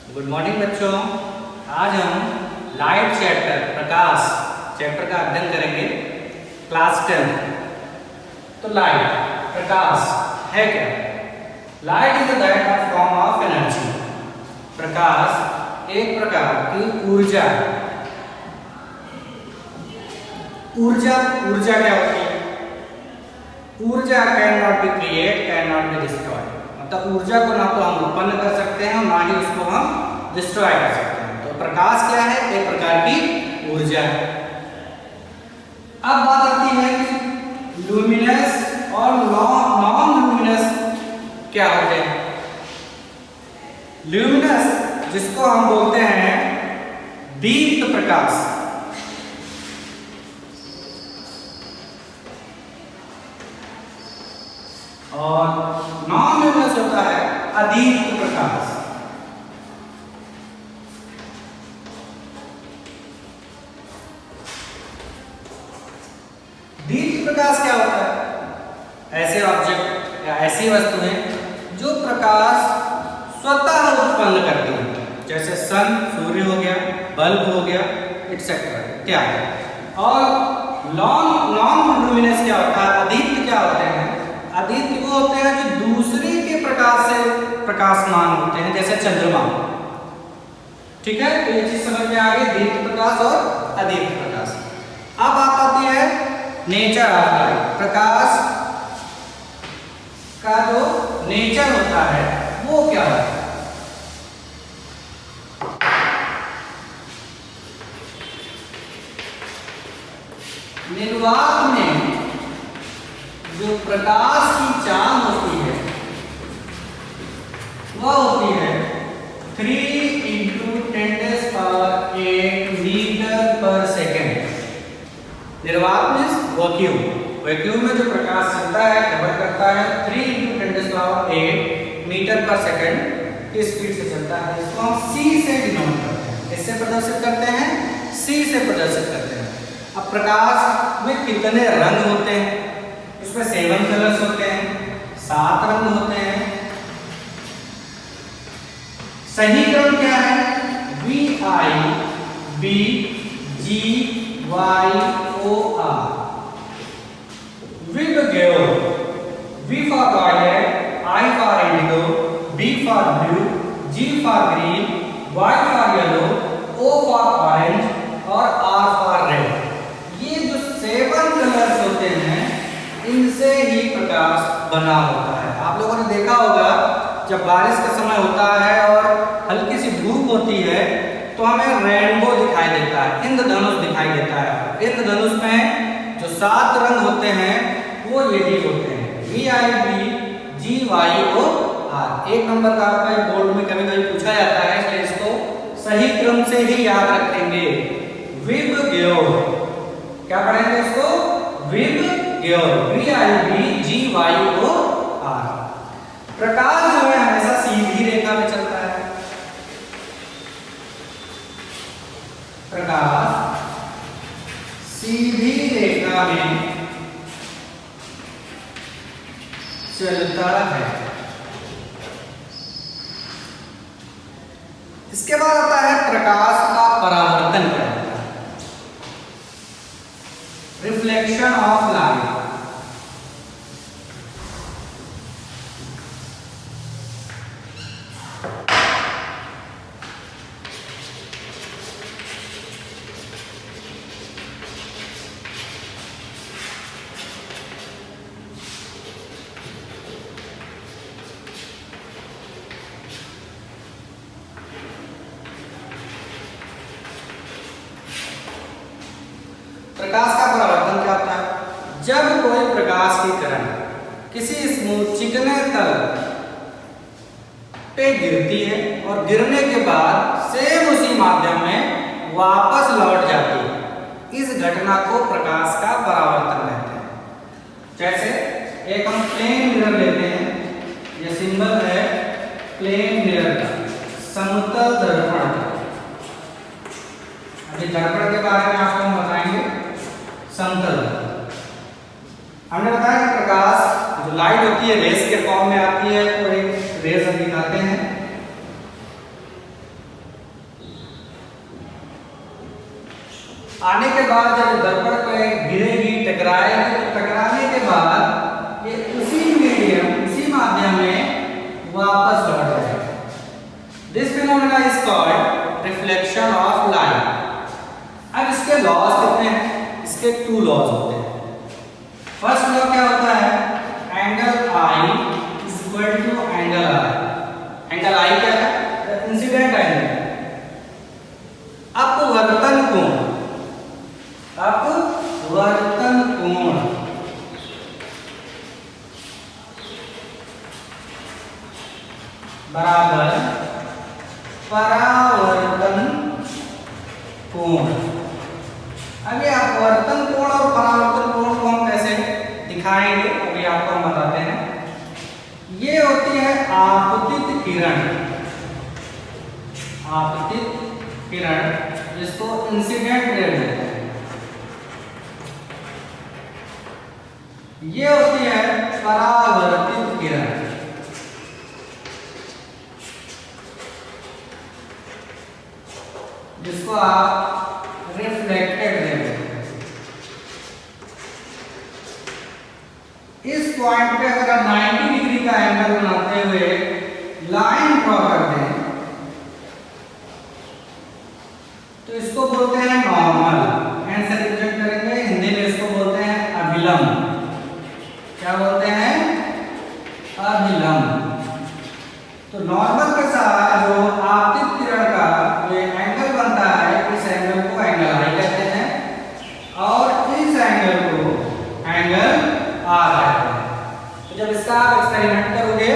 Good morning बच्चों। आज हम लाइट प्रकाश चैप्टर का अध्ययन करेंगे। क्लास 10। तो लाइट प्रकाश है क्या? Light is that form of energy. प्रकाश एक प्रकार की ऊर्जा है। ऊर्जा क्या होती है? ऊर्जा can not be create, can not be destroy. मतलब ऊर्जा को ना तो हम उत्पन्न कर सकते हैं और ना ही उसको हम डिस्ट्रॉय कर सकते हैं। तो प्रकाश क्या है? एक प्रकार की ऊर्जा है। अब बात आती है कि लुमिनस और नॉन लुमिनस क्या होते हैं। ल्यूमिनस जिसको हम बोलते हैं दीप्त प्रकाश, और नॉन ल्यूमिनस होता है अदीप्त प्रकाश। दीप्त प्रकाश क्या होता है? ऐसे ऑब्जेक्ट या ऐसी वस्तुएं जो प्रकाश स्वतः उत्पन्न करती हैं, जैसे सन सूर्य हो गया, बल्ब हो गया, एक्सेट्रा इत्यादि। और नॉन लुमिनस क्या होता है? अदीप्त क्या होते हैं? अदीप्त वो होते हैं जो दूसरे के प्रकाश से प्रकाशमान होते हैं, जैसे चंद्रमा। ठीक है, तो ये चीज समझ में आ गई, दीप्त प्रकाश और अदीप्त प्रकाश। अब बात आती है नेचर ऑफ लाइट। प्रकाश का जो नेचर होता है वो क्या है? निर्वात में जो प्रकाश की चाल होती है वह होती है 3 × 10⁸ मीटर पर सेकेंड। निर्वात में वैक्यूम में जो प्रकाश चलता है, कवर करता है, 3 × 10⁸ मीटर पर सेकेंड की स्पीड से चलता है। इसको हम c से डिनोट करते हैं। इससे प्रदर्शित करते हैं, c से प्रदर्शित करते हैं। अब प्रकाश में कितने रंग होते हैं? इसमें 7 कलर्स होते हैं, 7 रंग होते हैं। सही क्रम क्या है? VIBGYOR। VIBGYOR. V for violet, I for indigo, B for blue, G for green, Y for yellow, O for orange और R for red। ये जो 7 कलर्स होते हैं इनसे ही प्रकाश बना होता है। आप लोगों ने देखा होगा जब बारिश का समय होता है और हल्की सी धूप होती है तो हमें रेनबो दिखाई देता है, इंद्रधनुष दिखाई देता है। इंद्रधनुष में जो 7 रंग होते हैं वो यही होते हैं, VIBGYOR। 1 नंबर का आपका बोर्ड में कभी कभी पूछा जाता है, इसलिए इसको सही क्रम से ही याद रखेंगे। विबग्योर। क्या पढ़ेंगे इसको? VIBGYOR, VIBGYOR। प्रकाश जो है हमेशा सीधी रेखा में चलता है। प्रकाश सीधी रेखा में चलता है। इसके बाद आता है प्रकाश का परावर्तन क्या होता है? Reflection of light. प्रकाश का परावर्तन क्या होता है? जब कोई प्रकाश की किरण किसी स्मूथ चिकने तल पे गिरती है और गिरने के बाद सेम उसी माध्यम में वापस लौट जाती है, इस घटना को प्रकाश का परावर्तन कहते हैं। जैसे एक हम प्लेन मिरर लेते हैं, यह सिंबल है प्लेन मिरर का, समतल दर्पण का। अभी दर्पण के बारे में आपको हम बताएंगे। समतल हमने बताया कि प्रकाश जो लाइट होती है रेस के फॉर्म में आती है, तो एक रेस हम दिखाते हैं। आने के बाद जब दर्पण पे गिरेगी, टकराएगी, तो टकराने के बाद ये उसी मीडियम, उसी माध्यम में वापस लौट जाएगा। This phenomena is called reflection of light. अब इसके लॉज कितने हैं? इसके 2 लॉज होते हैं। फर्स्ट लॉ क्या होता है? Angle I is equal to angle R. Angle I क्या है? इंसिडेंट एंगल, अपवर्तन कोण। अपवर्तन कोण बराबर परावर्तन कोण। अब ये अपवर्तन कोण और परावर्तन कोण को हम कैसे दिखाएंगे, अभी आपको हम बताते हैं। ये होती है आपतित किरण। आपतित किरण, जिसको इंसिडेंट रे कहते हैं। ये होती है परावर्तित किरण, जिसको आप रिफ्लेक्टेड रे कहते हैं। इस पॉइंट पे अगर आप 90 डिग्री का एंगल बनाते हुए लाइन ड्रॉ कर दें तो इसको बोलते हैं नॉर्मल। एंड से रिप्रेजेंट करेंगे, हिंदी में इसको बोलते हैं अभिलंब। क्या बोलते हैं? अभिलंब। तो नॉर्मल के साथ जो आपतित किरण का जो एंगल बनता है, इस एंगल को एंगल आई कहते हैं और इस एंगल को एंगल आर कहते हैं। तो जब इसका आप एक्सपेरिमेंट करोगे,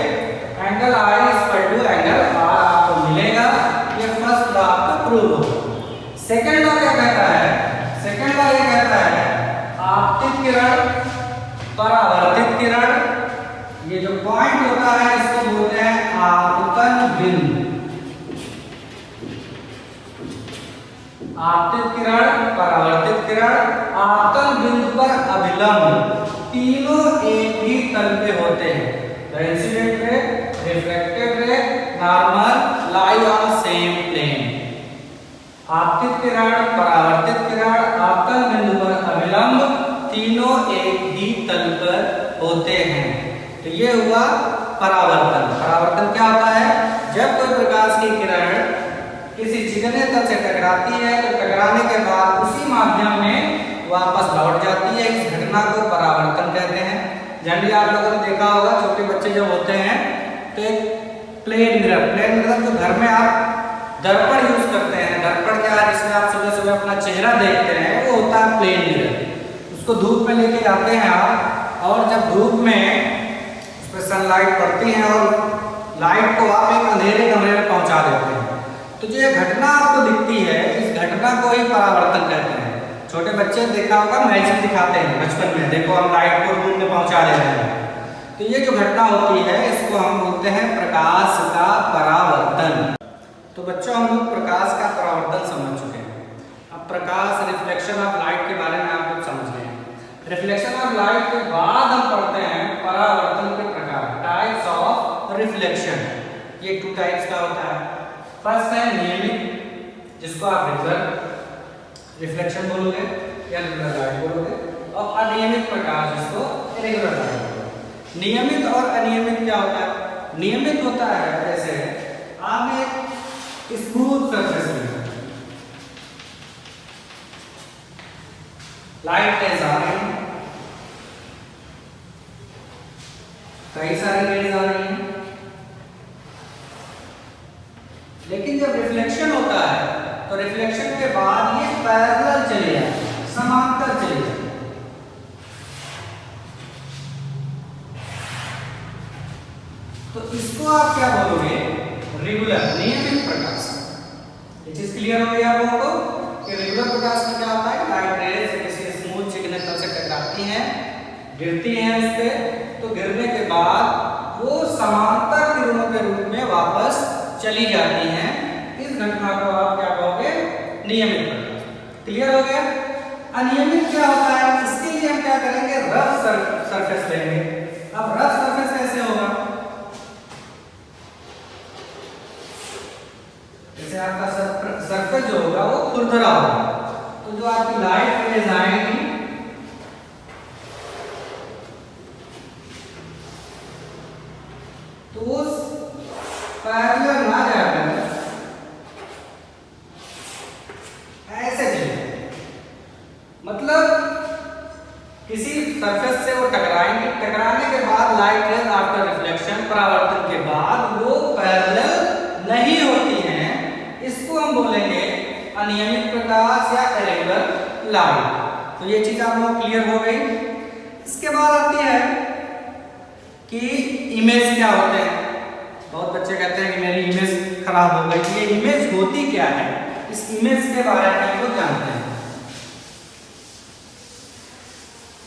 angle i equal to angle r आपको मिलेगा। ये फर्स्ट लॉ आपका प्रूव होगा। सेकंड लॉ क्या कहता है? सेकंड लॉ ये कहता है आपतित किरण, परावर्तित किरण, ये जो पॉइंट होता है इसको बोलते हैं आपतन बिंदु। आपतित किरण, परावर्तित किरण, आपतन बिंदु पर अभिलंब, तीनों एक ही तल पे होते हैं। The incident ray, reflected ray, normal lie on same plane. आपतित किरण, परावर्तित किरण, आपतन बिंदु पर अभिलंब, तीनों एक ही तल पर होते हैं। तो ये हुआ परावर्तन। परावर्तन क्या होता है? जब कोई प्रकाश की किरण किसी चिकने तल से टकराती है तो टकराने के बाद उसी माध्यम में वापस लौट जाती है। इस घटना को परावर्तन कहते हैं। जनरली आप लोगों ने देखा होगा, छोटे बच्चे जब होते हैं तो एक प्लेन मिरर जो घर में आप दर्पण यूज करते हैं, दर्पण क्या है जिसमें आप सुबह सुबह अपना चेहरा देखते हैं, वो होता है प्लेन मिरर। उसको धूप में लेके जाते हैं आप, और जब धूप में उस पर सनलाइट पड़ती है और लाइट को आप एक अंधेरे कमरे में पहुंचा देते हैं, तो जो ये घटना आपको दिखती है, इस घटना को ही परावर्तन कहते हैं। छोटे बच्चे देखा होगा, मैजिक दिखाते हैं बचपन में, देखो हम लाइट को रूम में पहुंचा दे रहे हैं। तो ये जो घटना होती है इसको हम बोलते हैं प्रकाश का परावर्तन। तो बच्चों, हम लोग प्रकाश का परावर्तन समझ चुके हैं। अब प्रकाश, रिफ्लेक्शन ऑफ लाइट के बारे में आप लोग समझ गए हैं। रिफ्लेक्शन ऑफ लाइट के बाद हम पढ़ते हैं परावर्तन के प्रकार, टाइप्स ऑफ रिफ्लेक्शन। ये 2 टाइप्स का होता है। फर्स्ट है नियमित, जिसको आप रेगुलर रिफ्लेक्शन बोलोगे या रेगुलर लाइट बोलोगे, और अनियमित प्रकाश, जिसको इरेगुलर लाइट बोलोगे। नियमित और अनियमित क्या होता है? नियमित होता है जैसे आप एक स्मूथ सरफेस में लाइट रेज आ रही है, कई सारी रेज आ रही हैं, लेकिन जब रिफ्लेक्शन होता है तो रिफ्लेक्शन के बाद ये पैरेलल चले जाए, समांतर चले जाए। तो इसको आप क्या बोलोगे? रेगुलर, नियमित प्रकाश। ये चीज क्लियर हो गई आप लोगों को कि रेगुलर प्रकाश में क्या होता है? लाइट रेज किसी स्मूथ चिकने तल से टकराती हैं, गिरती हैं उस पे, तो गिरने के बाद वो समांतर किरणों के रूप में वापस चली जाती हैं। इस घटना को आप क्या कहोगे? नियमित प्रकाश। क्लियर हो गया? अनियमित क्या होता है? इसके लिए हम क्या करेंगे? रफ सरफेस लेंगे। अब रफ सरफेस कैसे होगा? जैसे आपका सरफेस जो होगा वो खुरदरा होगा, तो जो आपकी लाइट रेज आएगी तो उस पैरेलल ना जाकर ऐसे चले, मतलब किसी सरफेस से वो टकराएंगे, टकराने के बाद लाइट रेज आफ्टर रिफ्लेक्शन, परावर्तन के बाद वो पैरेलल नहीं होती हैं। इसको हम बोलेंगे अनियमित प्रकाश या इरेगुलर लाइट। तो ये चीज आप लोग क्लियर हो गई। इसके बाद आती है कि इमेज क्या होते हैं। बहुत बच्चे कहते हैं कि मेरी इमेज खराब हो गई। ये इमेज होती क्या है, इस इमेज के बारे में हम लोग जानते हैं।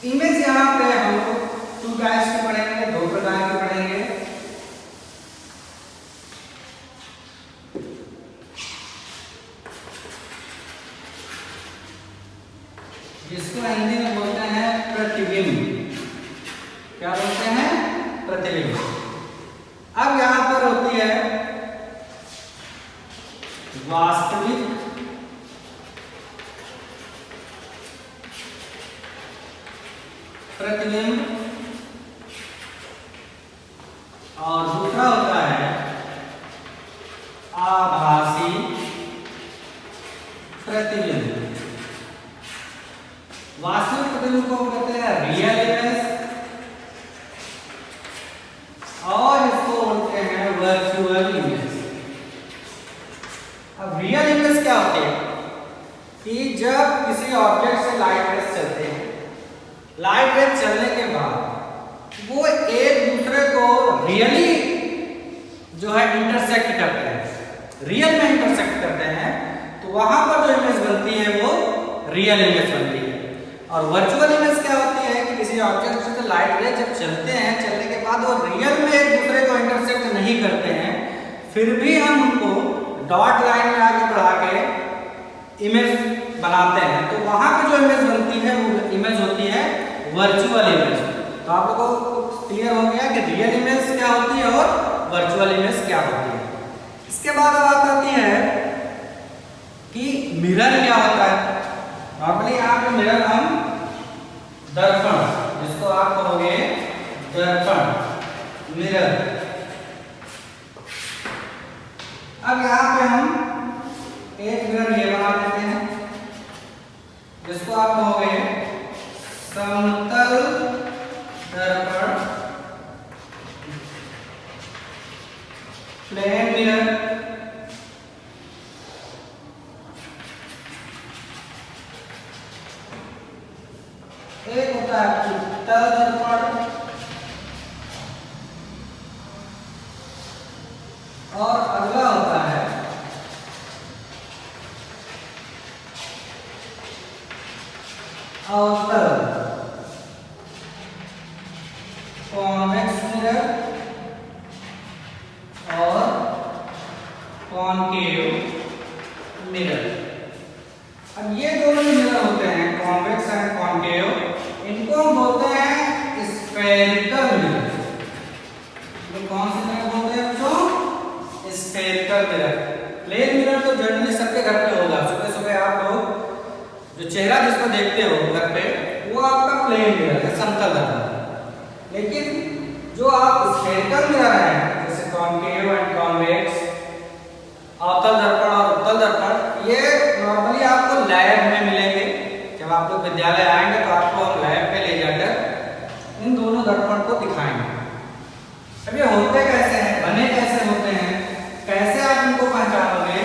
इमेज यहाँ पे हम लोग 2 टाइप्स की पढ़ेंगे, 2 प्रकार की पढ़ेंगे। जिसको हिंदी में बोलते हैं प्रतिबिंब। क्या बोलते हैं? प्रतिबिंब। अब यहां पर होती है वास्तविक प्रतिबिंब और दूसरा होता है आभासी प्रतिबिंब। वास्तविक प्रतिबिंब को कहते हैं रियल इमेज और इसको बोलते हैं वर्चुअल इमेज। अब रियल इमेज क्या होती है कि जब किसी ऑब्जेक्ट से लाइट रेज चलते हैं, लाइट रेज चलने के बाद वो एक दूसरे को रियली जो है इंटरसेक्ट करते हैं, रियल में इंटरसेक्ट करते हैं, तो वहां पर जो इमेज बनती है वो रियल इमेज बनती है। और वर्चुअल इमेज क्या होती है कि किसी ऑब्जेक्ट से लाइट रेज जब चलते हैं, चलने के बाद वो रियल में एक दूसरे को इंटरसेक्ट नहीं करते हैं, फिर भी हम उनको डॉट लाइन में आगे बढ़ा के इमेज बनाते हैं, तो वहां पे जो इमेज बनती है वो इमेज होती है वर्चुअल इमेज। तो आप लोगों को क्लियर हो गया कि रियल इमेज क्या होती है और वर्चुअल इमेज क्या होती है। इसके बाद बात आती है कि मिरर क्या होता है। नॉर्मली यहाँ पे मिरर हम दर्पण, जिसको आप कहोगे दर्पण, मिरर। अब यहाँ पे हम एक मिरर ये बना देते हैं जिसको आप कहोगे समतल दर्पण, प्लेन मिरर। एक होता है उत्तल दर्पण और अगला होता है अवतल, कॉन्वेक्स मिरर और कॉनकेव मिरर। अब ये दोनों मिरर होते हैं कॉन्वेक्स एंड कॉनकेव, इनको हम बोलते हैं स्फेरिकल मिरर। तो कौन से मिरर बोलते हैं बच्चों? Spherical mirror. प्लेन मिरर तो जनरली सबके घर पे होगा। सुबह सुबह आप लोग जो चेहरा जिसको देखते हो घर पे, वो आपका प्लेन मिरर है, समतल दर्पण। लेकिन जो आप स्फेरिकल मिरर है, जैसे कॉनकेव एंड कॉन्वेक्स, अवतल दर्पण और उत्तल दर्पण, ये नॉर्मली आपको लैब में मिलेंगे। जब आप लोग विद्यालय आएंगे तो आपको हम लैब पे ले जाकर इन दोनों दर्पण को दिखाएंगे। अब ये होते कैसे हैं, बने कैसे होते हैं, कैसे आप इनको पहचानोगे,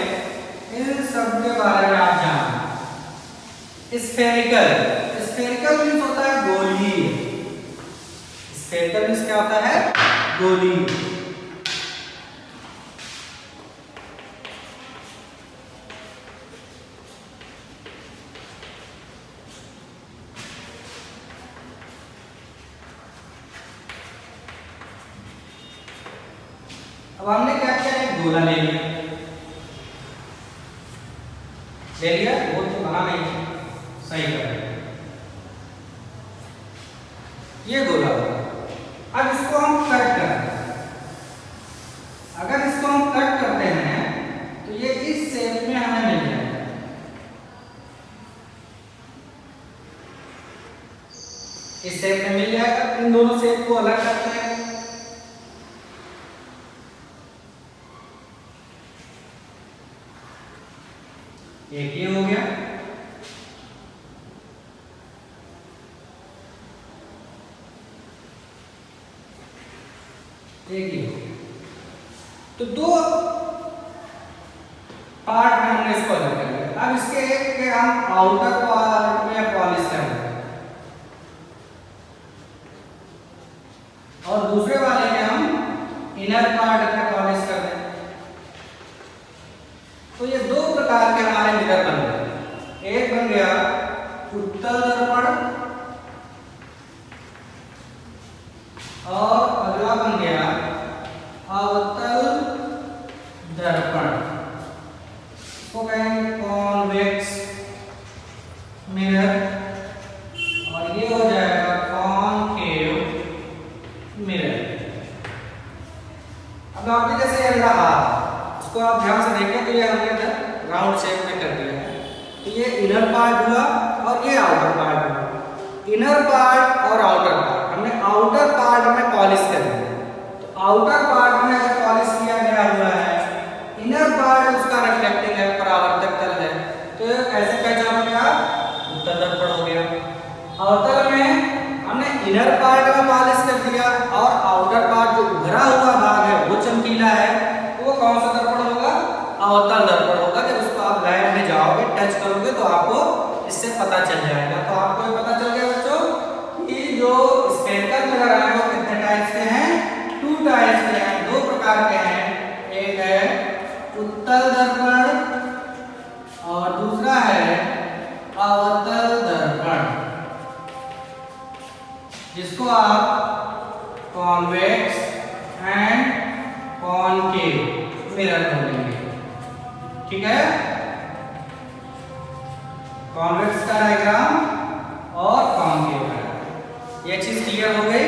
इन सब के बारे में आप जानो। स्फेरिकल, स्फेरिकल मीन्स होता है गोलीय। स्फेरिकल मीन्स क्या होता है? गोलीय। अब हमने क्या किया, एक गोला ले लिया, गोल तो बना नहीं, सही कर ये गोला होगा। अब इसको हम कट करें। अगर इसको हम कट करते हैं तो ये इस शेप में हमें मिल जाएगा। इस शेप में मिल जाएगा। इन दोनों शेप को अलग करते हैं। एक ये हो गया, एक ये हो गया। तो दो पार्ट में हमने इसको अलग कर लिया। अब इसके एक के हम आउटर पार्ट में पॉलिश करेंगे और दूसरे वाले के हम इनर पार्ट में पॉलिश कर देंगे। तो ये दो प्रकार के हमारे मिरर बन गए। एक बन गया उत्तल दर्पण और अगला बन गया अवतल दर्पण। इसको कहेंगे कॉन्वेक्स मिरर और ये हो जाएगा कॉनकेव मिरर। अब आपने जैसे ये रहा, इसको आप ध्यान से देखें तो ये हमने इधर राउंड शेप में कर दिया है। तो ये इनर पार्ट हुआ और ये आउटर पार्ट हुआ। इनर पार्ट और आउटर पार्ट हमने आउटर पार्ट में पॉलिश कर दिया। तो आउटर पार्ट में अगर पॉलिश किया गया हुआ है, इनर पार्ट उसका रिफ्लेक्टिंग है, परावर्तक तल है, तो कैसे पहचाना गया? उत्तल दर्पण हो गया। अवतल में हमने इनर पार्ट में पॉलिश कर दिया और आउटर पार्ट जो उभरा हुआ भाग है वो चमकीला है, वो कौन सा दर्पण होगा? अवतल दर्पण होगा। जब उसको आप लैब में जाओगे, टच करोगे तो आपको इससे पता चल जाएगा। तो आपको ये पता चल गया बच्चों कि जो स्फेरिकल मिरर है वो कितने टाइप्स के हैं? 2 टाइप्स के हैं, 2 प्रकार के हैं। एक है उत्तल दर्पण और दूसरा है अवतल दर्पण, जिसको आप कॉन्वेक्स एंड कॉनकेव मिरर बोलेंगे। ठीक है, कॉन्वेक्स का डायग्राम और कॉनकेव का। ये चीज क्लियर हो गई।